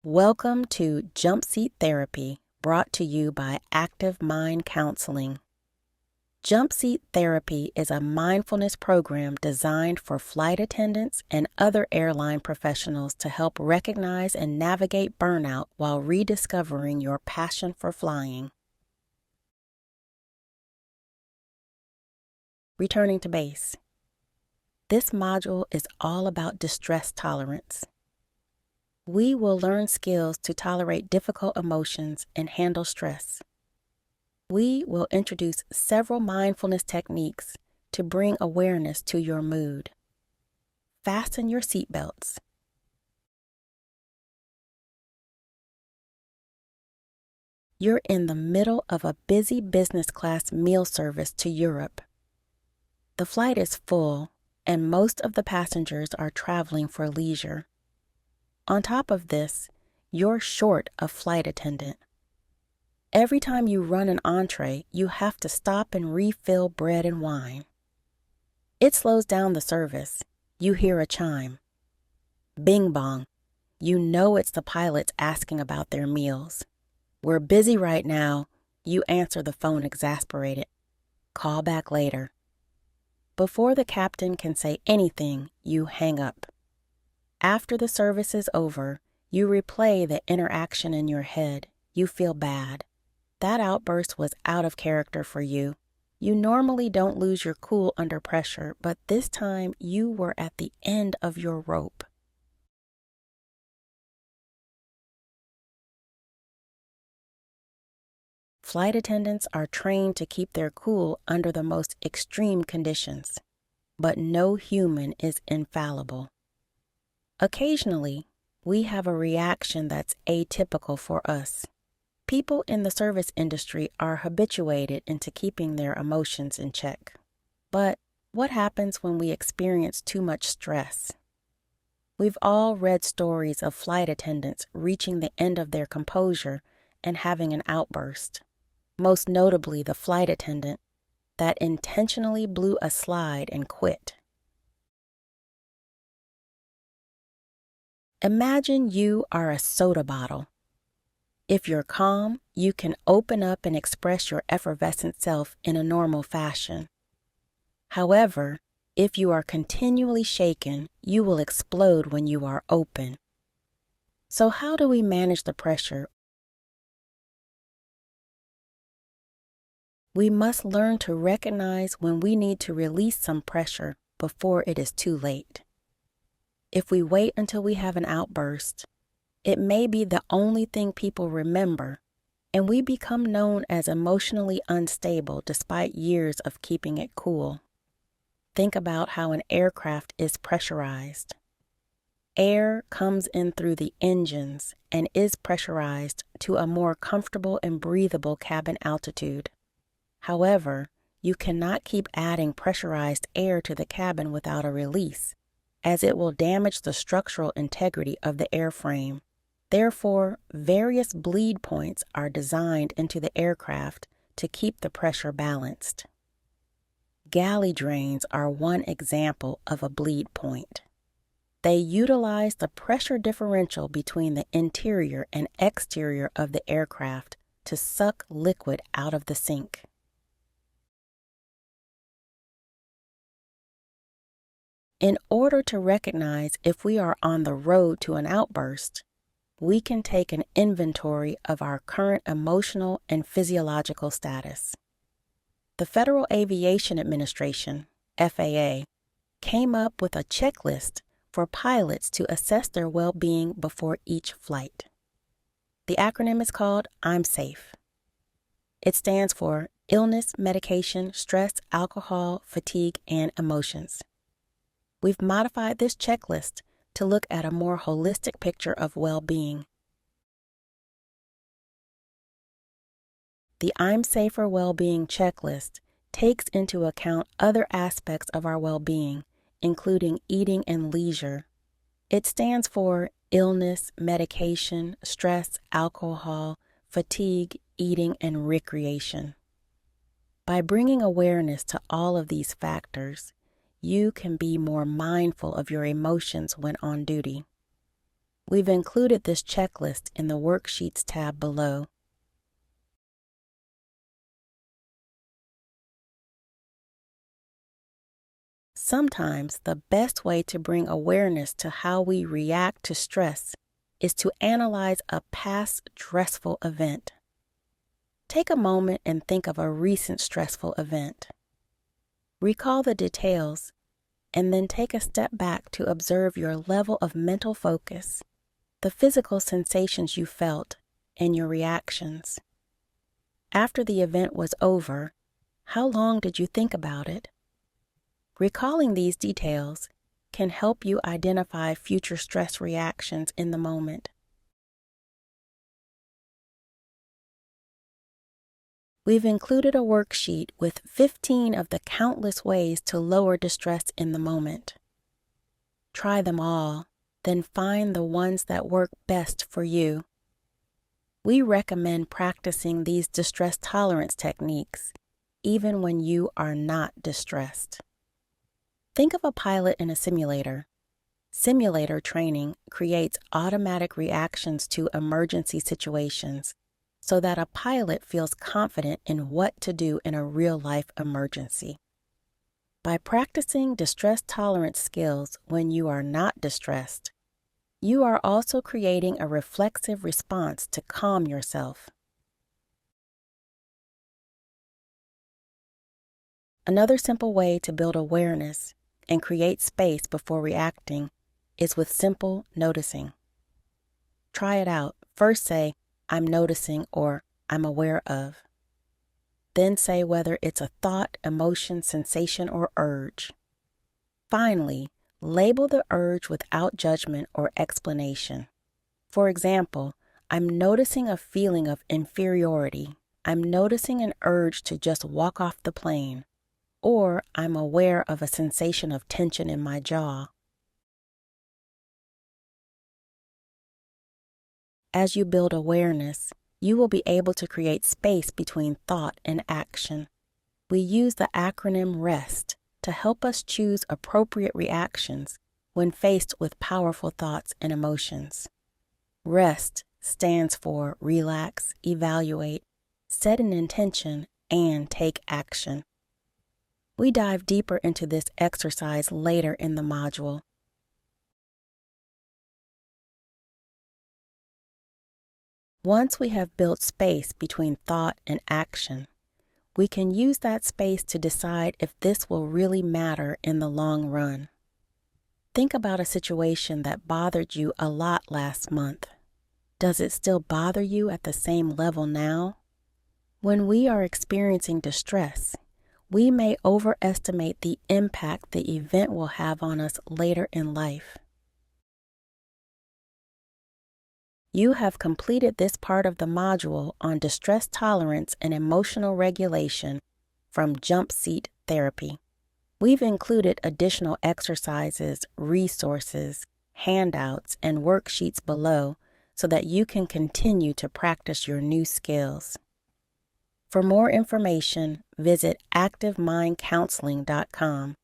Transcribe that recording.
Welcome to Jumpseat Therapy, brought to you by Active Mind Counseling. Jumpseat Therapy is a mindfulness program designed for flight attendants and other airline professionals to help recognize and navigate burnout while rediscovering your passion for flying. Returning to base. This module is all about distress tolerance. We will learn skills to tolerate difficult emotions and handle stress. We will introduce several mindfulness techniques to bring awareness to your mood. Fasten your seatbelts. You're in the middle of a busy business class meal service to Europe. The flight is full, and most of the passengers are traveling for leisure. On top of this, you're short a flight attendant. Every time you run an entree, you have to stop and refill bread and wine. It slows down the service. You hear a chime. Bing bong. You know it's the pilots asking about their meals. We're busy right now. You answer the phone exasperated. Call back later. Before the captain can say anything, you hang up. After the service is over, you replay the interaction in your head. You feel bad. That outburst was out of character for you. You normally don't lose your cool under pressure, but this time you were at the end of your rope. Flight attendants are trained to keep their cool under the most extreme conditions, but no human is infallible. Occasionally, we have a reaction that's atypical for us. People in the service industry are habituated into keeping their emotions in check. But what happens when we experience too much stress? We've all read stories of flight attendants reaching the end of their composure and having an outburst. Most notably, the flight attendant that intentionally blew a slide and quit. Imagine you are a soda bottle. If you're calm, you can open up and express your effervescent self in a normal fashion. However, if you are continually shaken, you will explode when you are open. So how do we manage the pressure? We must learn to recognize when we need to release some pressure before it is too late. If we wait until we have an outburst, it may be the only thing people remember, and we become known as emotionally unstable despite years of keeping it cool. Think about how an aircraft is pressurized. Air comes in through the engines and is pressurized to a more comfortable and breathable cabin altitude. However, you cannot keep adding pressurized air to the cabin without a release, as it will damage the structural integrity of the airframe. Therefore, various bleed points are designed into the aircraft to keep the pressure balanced. Galley drains are one example of a bleed point. They utilize the pressure differential between the interior and exterior of the aircraft to suck liquid out of the sink. In order to recognize if we are on the road to an outburst, we can take an inventory of our current emotional and physiological status. The Federal Aviation Administration, FAA, came up with a checklist for pilots to assess their well-being before each flight. The acronym is called I'm Safe. It stands for illness, medication, stress, alcohol, fatigue, and emotions. We've modified this checklist to look at a more holistic picture of well-being. The I'm Safer Well-Being checklist takes into account other aspects of our well-being, including eating and leisure. It stands for illness, medication, stress, alcohol, fatigue, eating, and recreation. By bringing awareness to all of these factors, you can be more mindful of your emotions when on duty. We've included this checklist in the Worksheets tab below. Sometimes the best way to bring awareness to how we react to stress is to analyze a past stressful event. Take a moment and think of a recent stressful event. Recall the details, and then take a step back to observe your level of mental focus, the physical sensations you felt, and your reactions. After the event was over, how long did you think about it? Recalling these details can help you identify future stress reactions in the moment. We've included a worksheet with 15 of the countless ways to lower distress in the moment. Try them all, then find the ones that work best for you. We recommend practicing these distress tolerance techniques even when you are not distressed. Think of a pilot in a simulator. Simulator training creates automatic reactions to emergency situations so that a pilot feels confident in what to do in a real-life emergency. By practicing distress tolerance skills when you are not distressed, you are also creating a reflexive response to calm yourself. Another simple way to build awareness and create space before reacting is with simple noticing. Try it out. First say, "I'm noticing," or "I'm aware of." Then say whether it's a thought, emotion, sensation, or urge. Finally, label the urge without judgment or explanation. For example, I'm noticing a feeling of inferiority. I'm noticing an urge to just walk off the plane. Or I'm aware of a sensation of tension in my jaw. As you build awareness, you will be able to create space between thought and action. We use the acronym REST to help us choose appropriate reactions when faced with powerful thoughts and emotions. REST stands for relax, evaluate, set an intention, and take action. We dive deeper into this exercise later in the module. Once we have built space between thought and action, we can use that space to decide if this will really matter in the long run. Think about a situation that bothered you a lot last month. Does it still bother you at the same level now? When we are experiencing distress, we may overestimate the impact the event will have on us later in life. You have completed this part of the module on distress tolerance and emotional regulation from Jumpseat Therapy. We've included additional exercises, resources, handouts, and worksheets below so that you can continue to practice your new skills. For more information, visit activemindcounseling.com.